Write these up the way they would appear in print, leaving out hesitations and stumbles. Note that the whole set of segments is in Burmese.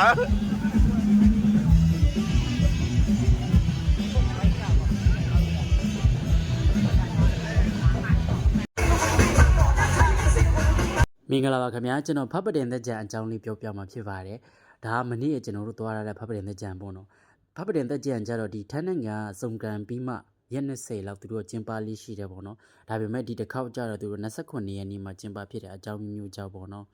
မင်္ဂလာပါခင်ဗျာကျွန်တော်ဖတ်ပတင်သက်ကြံအကြောင်းလေးပြောပြမှာဖြစ်ပါတယ်ဒါကမနေ့ကျွန်တော်တို့သွားရတဲ့ဖတ်ပတင်သက်ကြံပေါ့နော်ဖတ်ပတင်သက်ကြံကြတော့ဒီထန်းနိုင်ငံစုံကံပြီးမှရက်20လောက်သူတို့ကျင်းပလေးရှိတယ်ပေါ့နော်ဒါပေမဲ့ဒီတစ်ခေါက်ကြတော့သူတို့29ရက်နေ့မှာကျင်းပဖြစ်တဲ့အကြောင်းမျိုးကြောင့်ပေါ့နော်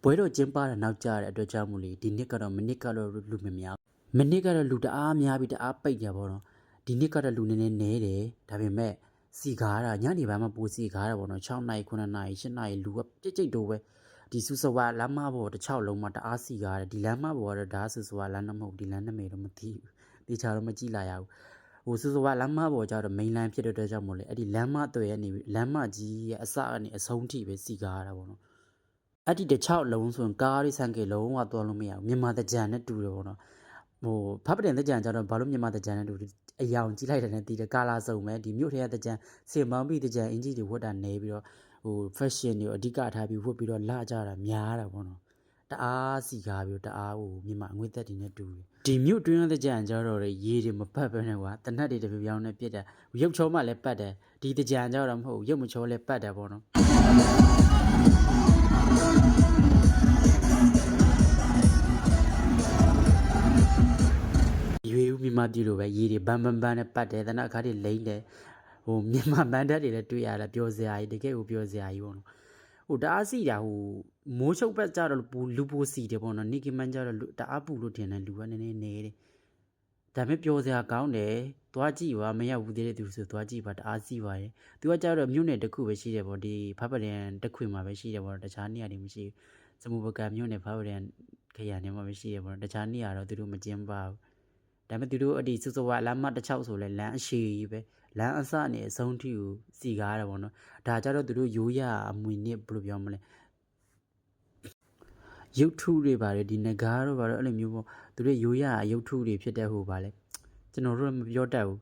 ပွဲတော်ကျင်းပတဲ့နောက်ကျတဲ့အတွက်ကြောင့်မို့လေဒီနှစ်ကတော့မနစ်ကတော့လူမများမနစ်ကတော့လူတအားများပြီးတအားပိတ်ကြပေါ့နော်ဒီနှစ်ကတော့လူနည်းနည်းနဲတယ်ဒါပေမဲ့စီကားတာညနေပိုင်းမှာပိုစီကားတာပေါ့နော်6နာရီ9နာရီ10နာရီလူကပြစ်ကြိတ်တော့ပဲဒီစူစဝါလမ်းမပေါ်တစ်ချောင်းလုံးမှာတအားစီကားတယ်ဒီလမ်းမပေါ်ကတော့ဒါစူစဝါလမ်းတော့မဟုတ်ဒီလမ်းနာမည်တော့မသိဘူးတေချာတော့မကြည့်လာရဘူးဟိုစူစဝါလမ်းမပေါ်ကျတော့ main line ဖြစ်တဲ့အတွက်ကြောင့်မို့လေအဲ့ဒီလမ်းမအသွယ်ကနေလမ်းမကြီးရဲ့အစကနေအဆုံးထိပဲစီကားတာပေါ့နော်အဲ့ဒီတစ်ချောက်လုံးဆိုရင်ကားလေးဆန်ကေလုံးဝသွားလို့မရဘူးမြန်မာတကြံနဲ့တူတယ်ပေါ့နော်ဟိုဖပ်ပတင်တကြံကျတော့ဘာလို့မြန်မာတကြံနဲ့တူအယောင်ကြီးလိုက်တယ်နဲ့တီးတယ်ကာလာစုံပဲဒီမြို့ထဲကတကြံစင်မောင်းပြီးတကြံအင်ဂျီတွေဝတ်တာနေပြီးတော့ဟို fashion တွေအဓိကထားပြီးဝတ်ပြီးတော့လာကြတာများတာပေါ့နော်တအားစီကားပြီးတအားဟိုမြန်မာငွေသက်တွေနဲ့တူတယ်ဒီမြို့တွင်းတကြံကျတော့ရေတွေမပတ်ပဲနဲ့ကွာတနတ်တွေတပြောင်းနဲ့ပြစ်တယ်ရုပ်ချောမှလည်းပတ်တယ်ဒီတကြံကျတော့မဟုတ်ရုပ်မချောလည်းပတ်တယ်ပေါ့နော်ရွေဦးမြန်မာပြည်လိုပဲရေတွေဘန်နဲ့ပတ်တယ်တနက်အခါတွေလိမ့်တယ်ဟိုမြန်မာဘန်ဓာတ်တွေလည်းတွေ့ရတာပြောစရာကြီးတကယ်ကိုပြောစရာကြီးပေါ့နော်ဟိုတအားစီတာဟိုမိုးချုပ်ဘက်ကြတော့လူပိုစီတယ်ပေါ့နော်နိကီမန်ကြတော့တအားပူလို့ထင်တယ်လူကနည်းနည်းနေတယ်ဒါပေမဲ့ပြောစရာကောင်းတယ်သွားကြည့်ပါမရောက်ဘူးသေးတဲ့သူဆိုသွားကြည့်ပါတအားစီပါရဲ့သူကကြတော့မြို့နယ်တစ်ခုပဲရှိတယ်ပေါ့ဒီဖဖရန်တစ်ခွင်မှာပဲရှိတယ်ပေါ့တခြားနေရာတွေမရှိဘူးစမူပကံမြို့နယ်ဖဖရန်ခရိုင်ထဲမှာပဲရှိတယ်ပေါ့တခြားနေရာတော့သူတို့မကျင်းပါဘူးဒါပေမဲ့သူတို့အဒီစူစဝါလမ်းမတစ်ချောက်ဆိုလဲလမ်းအရှိကြီးပဲလမ်းအစနဲ့အဆုံးထိကိုစီကားတာပေါ့နော်ဒါကြတော့သူတို့ရိုးရအမွေနစ်ဘယ်လိုပြောမလဲရုပ်ထုတွေပါတယ်ဒီငကားတို့ပါတယ်အဲ့လိုမျိုးပေါ့သူတို့ရိုးရရုပ်ထုတွေဖြစ်တဲ့ဟိုပါလဲကျွန်တော်တို့မပြောတတ်ဘူး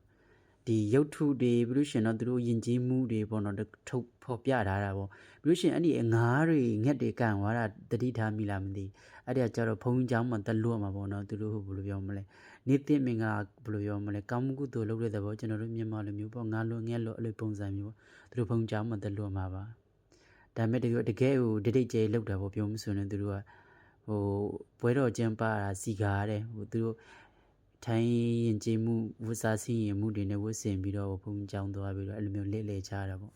ဒီရုပ်ထုတွေပြီးလို့ရှင်တော့သူတို့ယဉ်ကျေးမှုတွေပေါ့နော်ထုတ်ဖော်ပြထားတာပေါ့ပြီးလို့ရှင်အဲ့ဒီငါးတွေငှက်တွေကန်သွားတာတတိထားမိလားမသိအဲ့ဒါကြတော့ဘုံเจ้าမှာတလွတ်မှာပေါ့နော်သူတို့ဟိုဘယ်လိုပြောမလဲနေတဲ့မင်္ဂလာဘယ်လိုပြောမလဲကောင်းမှုကုသိုလ်လုပ်တဲ့သဘောကျွန်တော်တို့မြန်မာလူမျိုးပေါ့ငါလွန်ငဲလွတ်အဲ့လိုပုံစံမျိုးသူတို့ဘုံเจ้าမှာတလွတ်မှာပါဒါပေမဲ့တကယ်ဟိုဒိတ်ကျဲလောက်တာပေါ့ပြောမဆိုရင်သူတို့ကဟိုပွဲတော်ကျင်းပတာစီကားတယ်ဟိုသူတို့ထိုင်းရင်ကျေးမှုဝတ်စားစီရင်မှုတွေနဲ့ဝတ်ဆင်ပြီးတော့ဘုံကြောင်းသွားပြီးတော့အဲ့လိုမျိုးလေ့လေချတာပေါ့